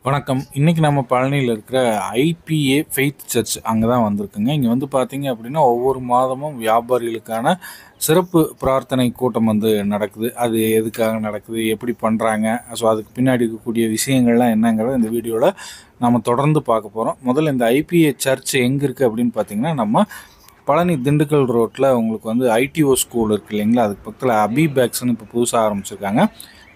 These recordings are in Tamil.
வணக்கம். இன்னைக்கு நம்ம பழனியில இருக்கிற ஐபிஏ ஃபெய்த் சர்ச் அங்க தான் வந்திருக்குங்க. இங்க வந்து பார்த்தீங்க அப்படின்னா, ஒவ்வொரு மாதமும் வியாபாரிகளுக்கான சிறப்பு பிரார்த்தனை கூட்டம் வந்து நடக்குது. அது எதுக்காக நடக்குது? எப்படி பண்றாங்க? ஸோ, அதுக்கு பின்னாடி இருக்கக்கூடிய விஷயங்கள்லாம் என்னங்கிறத இந்த வீடியோல நம்ம தொடர்ந்து பார்க்க போறோம். முதல்ல இந்த ஐபிஏ சர்ச் எங்க இருக்கு அப்படின்னு பார்த்தீங்கன்னா, நம்ம பழனி திண்டுக்கல் ரோட்ல உங்களுக்கு வந்து ஐடிஓ ஸ்கூல் இருக்கு இல்லைங்களா? அதுக்கு பக்கத்துல அபிபேக்ஸ்ன்னு இப்போ புதுசா ஆரம்பிச்சிருக்காங்க.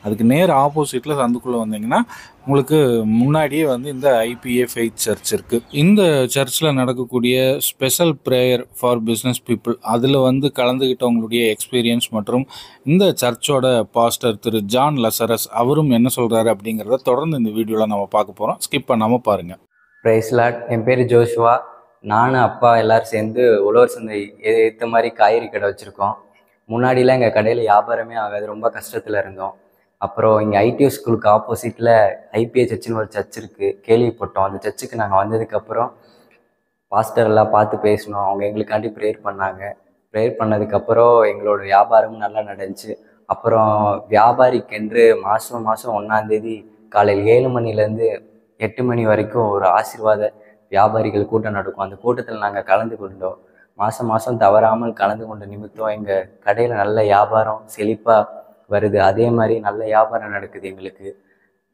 அதுக்கு நேர் ஆப்போசிட்ல சந்துக்குள்ள வந்தீங்கன்னா, உங்களுக்கு முன்னாடியே வந்து இந்த ஐபிஏ ஃபெய்த் சர்ச் இருக்கு. இந்த சர்ச்ல நடக்கக்கூடிய special prayer for business people அதுல வந்து கலந்துகிட்டவங்களுடைய எக்ஸ்பீரியன்ஸ் மற்றும் இந்த சர்ச்சோட பாஸ்டர் திரு ஜான் லசரஸ் அவரும் என்ன சொல்றாரு அப்படிங்கிறத தொடர்ந்து இந்த வீடியோல நம்ம பார்க்க போறோம். ஸ்கிப் பண்ணாம பாருங்க. Price Lord. என் பேர் ஜோஷுவா. நானும் அப்பா எல்லோரும் சேர்ந்து உழவர் சந்தை ஏற்ற மாதிரி காய்கறி கடை வச்சுருக்கோம். முன்னாடிலாம் எங்கள் கடையில் வியாபாரமே ஆகாது, ரொம்ப கஷ்டத்தில் இருந்தோம். அப்புறம் இங்கே ஐடிஓ ஸ்கூலுக்கு ஆப்போசிட்டில் ஐபிஏ சர்ச்சுன்னு ஒரு சர்ச் இருக்குது, கேள்விப்பட்டோம். அந்த சர்ச்சுக்கு நாங்கள் வந்ததுக்கப்புறம் பாஸ்டர் எல்லாம் பார்த்து பேசினோம். அவங்க எங்களுக்காண்டி ப்ரேயர் பண்ணாங்க. ப்ரேயர் பண்ணதுக்கப்புறம் எங்களோட வியாபாரமும் நல்லா நடந்துச்சு. அப்புறம் வியாபாரிக்கென்று மாதம் 1ஆம் தேதி காலையில் 7 மணிலேருந்து 8 மணி வரைக்கும் ஒரு ஆசீர்வாத வியாபாரிகள் கூட்டம் நடக்கும். அந்த கூட்டத்தில் நாங்கள் கலந்து கொண்டோம். மாதம் தவறாமல் கலந்து கொண்ட நிமித்தம் எங்கள் கடையில் நல்ல வியாபாரம் செழிப்பாக வருது. அதே மாதிரி நல்ல வியாபாரம் நடக்குது எங்களுக்கு.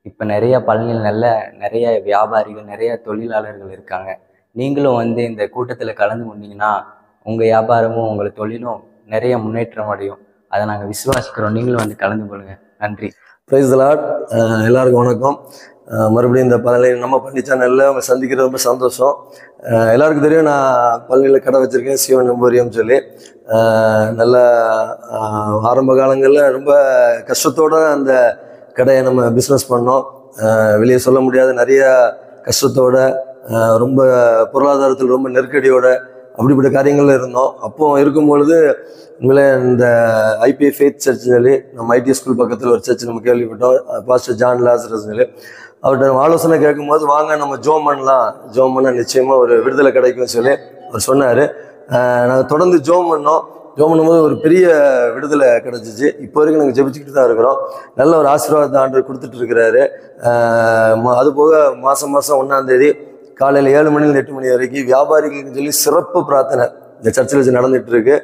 இப்போ நிறைய பழனியில் நிறைய வியாபாரிகள், நிறைய தொழிலாளர்கள் இருக்காங்க. நீங்களும் வந்து இந்த கூட்டத்தில் கலந்து கொண்டீங்கன்னா உங்கள் வியாபாரமும் உங்கள் தொழிலும் நிறைய முன்னேற்றம் அடையும். அதை நாங்கள் விசுவாசிக்கிறோம். நீங்களும் வந்து கலந்து கொள்ளுங்கள். நன்றி. Praise the Lord. எல்லாருக்கும் வணக்கம். மறுபடியும் இந்த நம்ம பழனி சேனலில் அவங்க சந்திக்கிறது ரொம்ப சந்தோஷம். எல்லாருக்கும் தெரியும், நான் பழனியில் கடை வச்சுருக்கேன், சிவன் எம்போரியம் சொல்லி. நல்ல ஆரம்ப காலங்களில் ரொம்ப கஷ்டத்தோடு அந்த கடையை நம்ம பிஸ்னஸ் பண்ணோம். வெளியே சொல்ல முடியாத நிறைய கஷ்டத்தோட, ரொம்ப பொருளாதாரத்தில் ரொம்ப நெருக்கடியோட அப்படிப்பட்ட காரியங்கள்ல இருந்தோம். அப்போ இருக்கும்பொழுது உண்மையிலே இந்த ஐபிஏ ஃபெய்த் சர்ச் சொல்லி நம்ம ஐடி ஸ்கூல் பக்கத்தில் ஒரு சர்ச் நம்ம கேள்விப்பட்டோம். பாஸ்டர் ஜான் லாசரஸ் சொல்லி அவர்கிட்ட ஆலோசனை கேட்கும்போது, வாங்க நம்ம ஜோம் பண்ணலாம், ஜோம் பண்ணால் நிச்சயமாக ஒரு விடுதலை கிடைக்கும்னு சொல்லி அவர் சொன்னார். நாங்கள் தொடர்ந்து ஜோம் பண்ணோம். ஜோம் பண்ணும்போது ஒரு பெரிய விடுதலை கிடச்சிச்சு. இப்போ வரைக்கும் நாங்கள் ஜெபிச்சுக்கிட்டு தான் இருக்கிறோம். நல்ல ஒரு ஆசீர்வாதத்தை ஆண்டவர் கொடுத்துட்டு இருக்கிறாரு. அதுபோக மாதம் 1ஆம் தேதி காலையில் 7 மணிலேருந்து 8 மணி வரைக்கும் வியாபாரிகளுக்கு சொல்லி சிறப்பு பிரார்த்தனை இந்த சர்ச்சில் வச்சு நடந்துகிட்டு இருக்கு.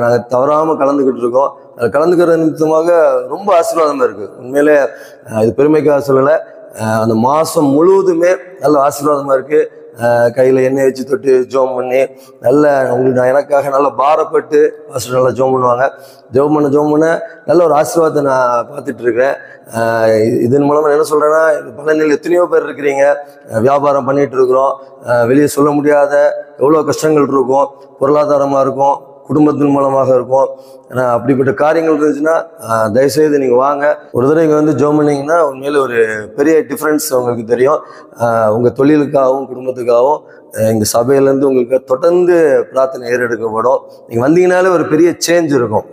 நாங்கள் தவறாமல் கலந்துக்கிட்டு இருக்கோம். கலந்துக்கிற நிமித்தமாக ரொம்ப ஆசீர்வாதமாக இருக்குது. உண்மையிலே இது பெருமைக்காக சொல்லலை, அந்த மாதம் முழுவதுமே நல்ல ஆசீர்வாதமாக இருக்குது. கையில் எண்ணெய் வச்சு தொட்டு ஜோம் பண்ணி உங்களுக்கு எனக்காக நல்லா பாரப்பட்டு நல்லா ஜோம் பண்ணுவாங்க. ஜோம் பண்ண நல்ல ஒரு ஆசீர்வாதத்தை நான் பார்த்துட்டு இருக்கிறேன். இதன் மூலமாக என்ன சொல்கிறேன்னா, பழனியில் எத்தனையோ பேர் இருக்கிறீங்க, வியாபாரம் பண்ணிகிட்டு இருக்கிறோம். வெளியே சொல்ல முடியாத எவ்வளோ கஷ்டங்கள் இருக்கும், பொருளாதாரமாக இருக்கும், குடும்பத்தின் மூலமாக இருக்கும். ஏன்னா அப்படிப்பட்ட காரியங்கள் இருந்துச்சுன்னா தயவுசெய்து நீங்கள் வாங்க. ஒரு தடவை இங்கே வந்து ஜோம் பண்ணிங்கன்னா உண்மையிலே ஒரு பெரிய டிஃப்ரென்ஸ் உங்களுக்கு தெரியும். உங்கள் தொழிலுக்காகவும் குடும்பத்துக்காகவும் எங்கள் சபையிலேருந்து உங்களுக்கு தொடர்ந்து பிரார்த்தனை ஏறெடுக்கப்படும். நீங்கள் வந்தீங்கனாலே ஒரு பெரிய சேஞ்ச் இருக்கும்.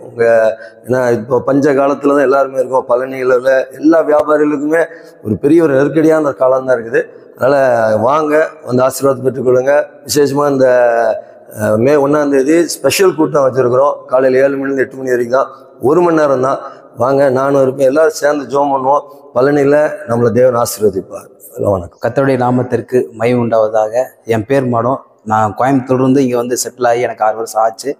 ஏன்னா இப்போ பஞ்ச காலத்தில் தான் எல்லாருமே இருக்கும். பழனியில் உள்ள எல்லா வியாபாரிகளுக்குமே ஒரு பெரிய ஒரு நெருக்கடியான ஒரு காலம் தான் இருக்குது. அதனால் வாங்க, வந்து ஆசீர்வாதம் பெற்றுக்கொள்ளுங்க. விசேஷமாக இந்த மே 1ஆம் தேதி ஸ்பெஷல் கூட்டம் வச்சுருக்கிறோம். காலையில் 7 மணிலேருந்து 8 மணி வரைக்கும் தான், 1 மணி நேரம் தான். வாங்க, நானும் இருப்பேன். எல்லோரும் சேர்ந்து ஜோம் பண்ணுவோம். பழனியில் நம்மளை தேவன் ஆசீர்வதிப்பார். வணக்கம். கர்த்தருடைய நாமத்திற்கு மகிமை உண்டாவதாக. என் பேர் மனோ. நான் கோயம்புத்தூர்லேருந்து இங்கே வந்து செட்டில் ஆகி எனக்கு 6 வருஷம் ஆச்சு.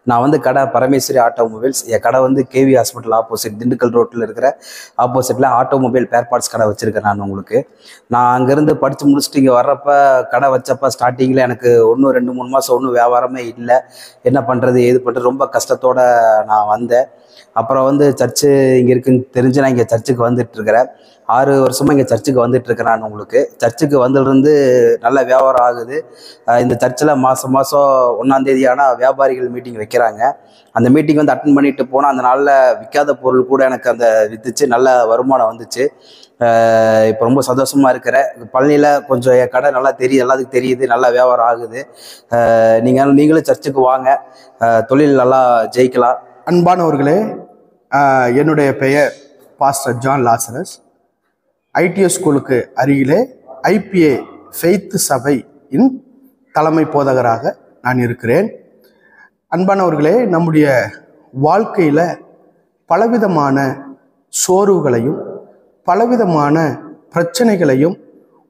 நான் வந்து கடை பரமேஸ்வரி ஆட்டோமொபைல்ஸ். என் கடை வந்து கேவி ஹாஸ்பிட்டல் ஆப்போசிட், திண்டுக்கல் ரோட்டில் இருக்கிற ஆப்போசிட்டில் ஆட்டோமொபைல் பேர் பார்ட்ஸ் கடை வச்சுருக்கேன். நான் அங்கேருந்து படித்து முடிச்சுட்டு இங்கே வர்றப்ப கடை வச்சப்போ ஸ்டார்டிங்கில் எனக்கு 2-3 மாதம் ஒன்றும் வியாபாரமே இல்லை. என்ன பண்ணுறது ஏது பண்ணுறது ரொம்ப கஷ்டத்தோடு நான் வந்தேன். அப்புறம் வந்து சர்ச்சு இங்கே இருக்குன்னு தெரிஞ்சு நான் இங்கே சர்ச்சுக்கு வந்துட்டுருக்கிறேன். 6 வருஷமாக இங்கே சர்ச்சுக்கு வந்துட்டுருக்கிறேன். சர்ச்சுக்கு வந்ததுலேருந்து நல்ல வியாபாரம் ஆகுது. இந்த சர்ச்சில் மாதம் 1ஆம் தேதி ஆனால் வியாபாரிகள் மீட்டிங் வைக்கிறாங்க. அந்த மீட்டிங் வந்து அட்டன் பண்ணிட்டு போனால் அந்த நாளில் விற்காத பொருள் கூட எனக்கு அந்த விற்றுச்சு, நல்ல வருமானம் வந்துச்சு. இப்போ ரொம்ப சந்தோஷமாக இருக்கிறேன். பழனியில் கொஞ்சம் என் கடை நல்லா தெரியுது, எல்லாத்துக்கும் தெரியுது, நல்லா வியாபாரம் ஆகுது. நீங்களும் சர்ச்சுக்கு வாங்க, தொழில் நல்லா ஜெயிக்கலாம். அன்பானவர்களே, என்னுடைய பெயர் பாஸ்டர் ஜான் லாசரஸ். ஐடிஓ ஸ்கூலுக்கு அருகிலே ஐபிஏ ஃபெய்த் சபையின் தலைமை போதகராக நான் இருக்கிறேன். அன்பானவர்களே, நம்முடைய வாழ்க்கையில் பலவிதமான சோர்வுகளையும் பலவிதமான பிரச்சனைகளையும்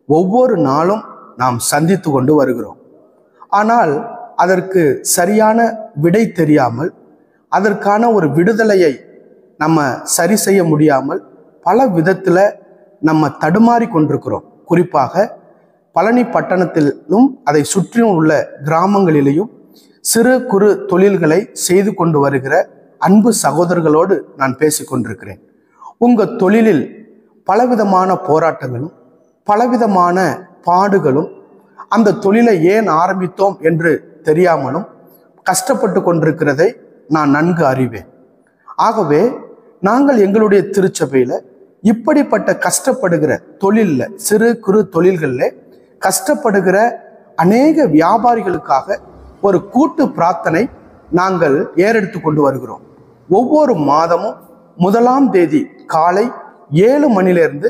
ஒவ்வொரு நாளும் நாம் சந்தித்து கொண்டு வருகிறோம். ஆனால் அதற்கு சரியான விடை தெரியாமல், அதற்கான ஒரு விடுதலையை நம்ம சரி செய்ய முடியாமல் பல விதத்தில் நம்ம தடுமாறி கொண்டிருக்கிறோம். குறிப்பாக பழனி பட்டணத்திலும் அதை சுற்றியும் உள்ள கிராமங்களிலேயும் சிறு குறு தொழில்களை செய்து கொண்டு வருகிற அன்பு சகோதரர்களோடு நான் பேசிக்கொண்டிருக்கிறேன். உங்கள் தொழிலில் பலவிதமான போராட்டங்களும் பலவிதமான பாடுகளும், அந்த தொழிலை ஏன் ஆரம்பித்தோம் என்று தெரியாமலும் கஷ்டப்பட்டு கொண்டிருக்கிறதை நான் நன்கு அறிவேன். ஆகவே நாங்கள் எங்களுடைய திருச்சபையில் இப்படிப்பட்ட கஷ்டப்படுகிற தொழிலில், சிறு குறு தொழில்களில் கஷ்டப்படுகிற அநேக வியாபாரிகளுக்காக ஒரு கூட்டு பிரார்த்தனை நாங்கள் ஏறெடுத்து கொண்டு வருகிறோம். ஒவ்வொரு மாதமும் 1ஆம் தேதி காலை 7 மணிலிருந்து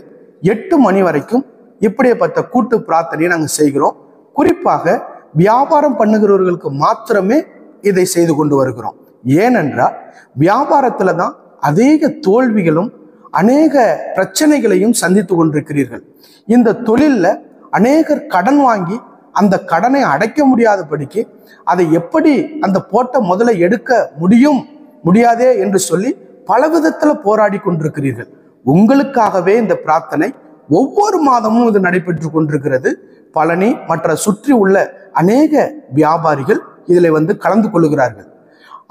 8 மணி வரைக்கும் இப்படிப்பட்ட கூட்டு பிரார்த்தனையை நாங்கள் செய்கிறோம். குறிப்பாக வியாபாரம் பண்ணுகிறவர்களுக்கு மாத்திரமே இதை செய்து கொண்டு வருகிறோம். ஏனென்றால் வியாபாரத்துல தான் அதிக தோல்விகளும் அநேக பிரச்சனைகளையும் சந்தித்து கொண்டிருக்கிறீர்கள். இந்த தொழிலில் அநேகர் கடன் வாங்கி அந்த கடனை அடைக்க முடியாதபடிக்கு அதை எப்படி அந்த போட்ட முதல்ல எடுக்க முடியாதே என்று சொல்லி பல விதத்தில் போராடி கொண்டிருக்கிறீர்கள். உங்களுக்காகவே இந்த பிரார்த்தனை ஒவ்வொரு மாதமும் இது நடைபெற்று கொண்டிருக்கிறது. பழனி மற்ற சுற்றி உள்ள அநேக வியாபாரிகள் இதில் கலந்து கொள்ளுகிறார்கள்.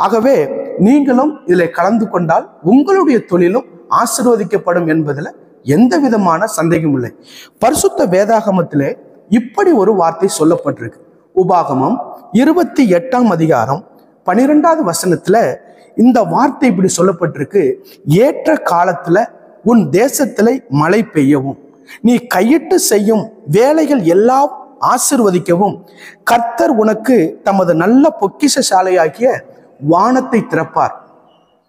ஆகவே நீங்களும் இதில் கலந்து கொண்டால் உங்களுடைய தொழிலும் ஆசீர்வதிக்கப்படும் என்பதில் எந்த விதமான சந்தேகம் இல்லை. பரிசுத்த வேதாகமத்திலே இப்படி ஒரு வார்த்தை சொல்லப்பட்டிருக்கு. உபாகமம் 28ஆம் அதிகாரம் 12வது வசனத்துல இந்த வார்த்தை இப்படி சொல்லப்பட்டிருக்கு. ஏற்ற காலத்துல உன் தேசத்திலே மழை பெய்யவும், நீ கையிட்டு செய்யும் வேலைகள் எல்லாம் ஆசீர்வதிக்கவும், கர்த்தர் உனக்கு தமது நல்ல பொக்கிஷசாலையாகிய வானத்தை திறப்பார்.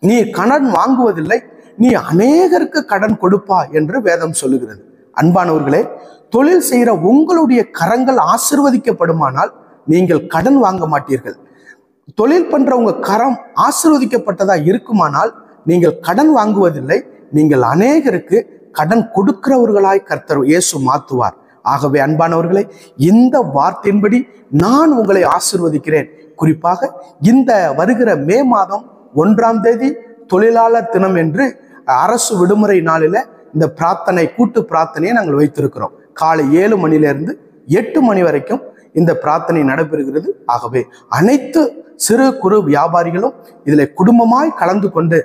நீ கடன் வாங்குவதில்லை, நீ அநேகருக்கு கடன் கொடுப்பா என்று வேதம் சொல்லுகிறது. அன்பானவர்களே, தொழில் செய்கிற உங்களுடைய கரங்கள் ஆசீர்வதிக்கப்படுமானால் நீங்கள் கடன் வாங்க மாட்டீர்கள். தொழில் பண்ற உங்க கரம் ஆசீர்வதிக்கப்பட்டதா இருக்குமானால் நீங்கள் கடன் வாங்குவதில்லை, நீங்கள் அநேகருக்கு கடன் கொடுக்கிறவர்களாய் கர்த்தர் இயேசு மாற்றுவார். ஆகவே அன்பானவர்களே, இந்த வார்த்தையின்படி நான் உங்களை ஆசீர்வதிக்கிறேன். குறிப்பாக இந்த வருகிற மே மாதம் 1ஆம் தேதி தொழிலாளர் தினம் என்று அரசு விடுமுறை நாளில் இந்த பிரார்த்தனை, கூட்டு பிரார்த்தனையை நாங்கள் வைத்திருக்கிறோம். காலை 7 மணிலிருந்து 8 மணி வரைக்கும் இந்த பிரார்த்தனை நடைபெறுகிறது. ஆகவே அனைத்து சிறு குறு வியாபாரிகளும் இதில் குடும்பமாய் கலந்து கொண்டு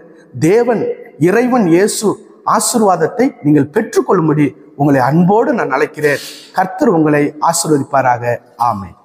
தேவன் இறைவன் இயேசு ஆசீர்வாதத்தை நீங்கள் பெற்றுக்கொள்ளும்படி உங்களை அன்போடு நான் அழைக்கிறேன். கர்த்தர் உங்களை ஆசீர்வதிப்பாராக. ஆமென்.